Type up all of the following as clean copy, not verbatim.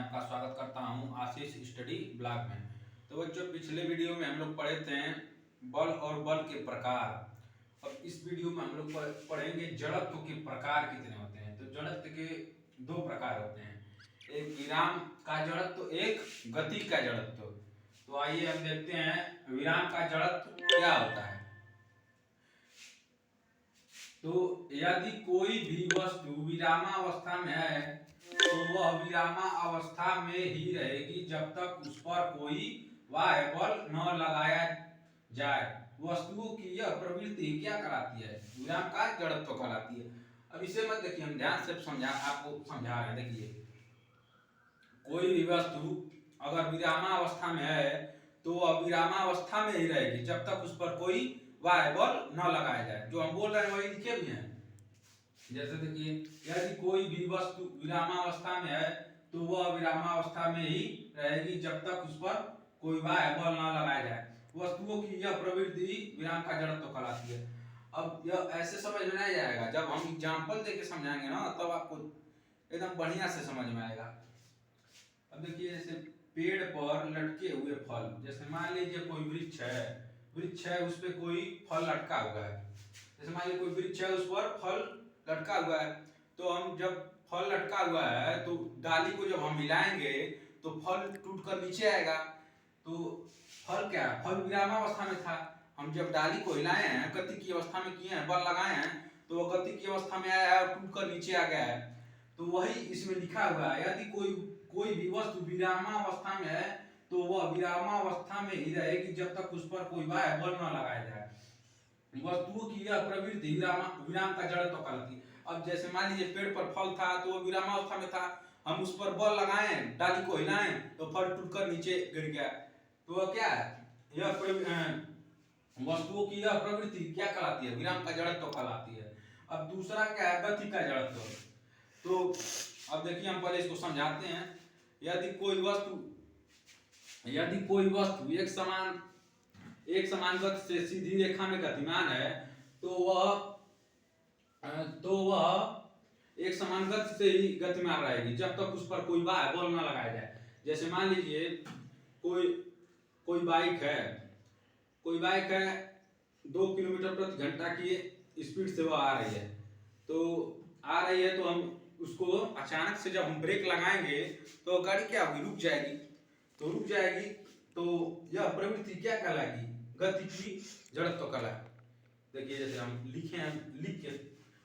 आपका स्वागत करता हूं आशीष स्टडी ब्लॉग में। तो बच्चों, पिछले वीडियो में हम लोग पढ़े थे बल और बल के प्रकार। और इस वीडियो में हम लोग पढ़ेंगे जड़त्व के प्रकार कितने होते हैं। तो जड़त्व के दो प्रकार होते हैं, एक विराम का जड़त्व, एक गति का जड़त्व। तो आइए हम देखते हैं विराम का जड़त्व क्या होता है। तो यदि कोई भी वस्तु विरामावस्था में है तो वह विरामावस्था में ही रहेगी जब तक उस पर कोई बाह्य बल न लगाया जाए। वस्तुओं की यह प्रवृत्ति क्या कहलाती है? विराम का जड़त्व कहलाती है। अब इसे मत देखिए, हम ध्यान से आपको समझा रहे हैं। देखिए, कोई भी वस्तु अगर विरामावस्था में है तो वह विरामावस्था में ही रहेगी जब तक उस पर कोई बाह्य बल न लगाया जाए। जो हम बोल रहे हैं वही लिखे भी हैं। जैसे देखिए, यदि कोई भी वस्तु विरामावस्था में है तो वह विरामावस्था में ही रहेगी जब तक उस पर कोई बाह्य बल न लगाया जाए। वस्तुओं की यह प्रवृत्ति विराम का जड़त्व कहलाती है। अब यह ऐसे समझ में नहीं आएगा, जब हम एग्जाम्पल देके समझाएंगे ना तब आपको एकदम बढ़िया से समझ में आएगा। अब देखिए, जैसे पेड़ पर लटके हुए फल, जैसे मान लीजिए कोई वृक्ष है, उस पर कोई फल लटका हुआ है। जैसे मान लीजिए कोई वृक्ष है, उस पर फल लटका हुआ है। तो हम जब फल लटका हुआ है तो डाली को जब हम हिलाएंगे तो फल टूटकर नीचे आएगा। तो फल क्या है? फल विरामावस्था में था। हम जब डाली को हिलाए हैं, गति की अवस्था में किए हैं, बल लगाए हैं, तो वह गति की अवस्था में आया है और टूटकर नीचे आ गया है। तो वही इसमें लिखा हुआ है, यदि कोई भी वस्तु विरामावस्था में है तो वह विरामावस्था में ही रहेगी जब तक उस पर कोई बाह्य बल न लगाया जाए। वस्तुओं की यह प्रवृत्ति विराम का जड़त्व कहलाती है। अब जैसे मान लीजिए पेड़ पर फल था तो वो विरामावस्था में था, हम उस पर बल लगाए, डाली को हिलाएं तो फल टूटकर नीचे गिर गया। तो वह क्या है? वस्तुओं की यह प्रवृत्ति क्या कहलाती है? विराम का जड़त्व कहलाती है। अब दूसरा क्या है? गति का जड़त्व। तो अब देखिए, हम पहले इसको समझाते हैं। यदि कोई वस्तु एक समान गति से सीधी रेखा में गतिमान है तो वह एक समान गति से ही गतिमान रहेगी जब तक उस पर कोई बाह्य बल न लगाया जाए। जैसे मान लीजिए कोई बाइक है 2 किलोमीटर प्रति घंटा की स्पीड से वह आ रही है। तो हम उसको अचानक से जब हम ब्रेक लगाएंगे तो गाड़ी क्या होगी? रुक जाएगी। तो यह प्रवृत्ति क्या कहलाएगी? गति की जड़त्व कहलाएगी। देखिए, जैसे हम लिख के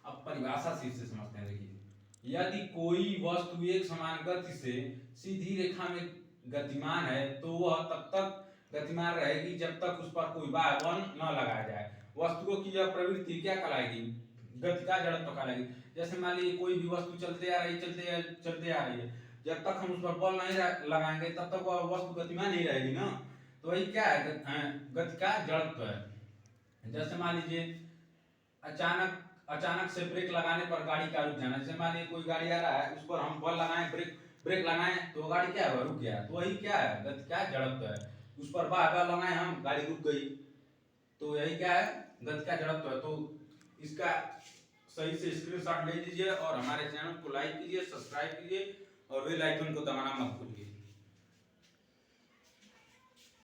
अब परिभाषा से समझते हैं। देखिए, यदि कोई वस्तु एक समान गति से सीधी रेखा में गतिमान है तो वह तब तक गतिमान रहेगी जब तक उस पर कोई बाह्य बल न लगाया जाए। वस्तुओं की यह प्रवृत्ति क्या कहलाएगी? गति का जड़त्व कहलाएगी। जैसे मान लीजिए कोई भी वस्तु चलते आ रही है, जब तक हम उस पर बल नहीं लगाएंगे तब तक वह वस्तु गतिमान नहीं रहेगी ना। तो वही क्या है? गति का जड़त्व है। जैसे मान लीजिए अचानक से ब्रेक लगाने पर गाड़ी का रुक जाना। जैसे मान लीजिए कोई गाड़ी आ रहा है, उस पर हम बल लगाएं, ब्रेक लगाएं तो गाड़ी क्या है? रुक गया। तो वही क्या है? गति का जड़त्व है। उस पर बार लगाए हम, गाड़ी रुक गई। तो यही क्या है? गति का जड़त्व है। तो इसका सही से स्क्रीनशॉट ले लीजिए और हमारे चैनल को लाइक कीजिए, सब्सक्राइब कीजिए और बेल आइकन को दबाना मत भूलिए।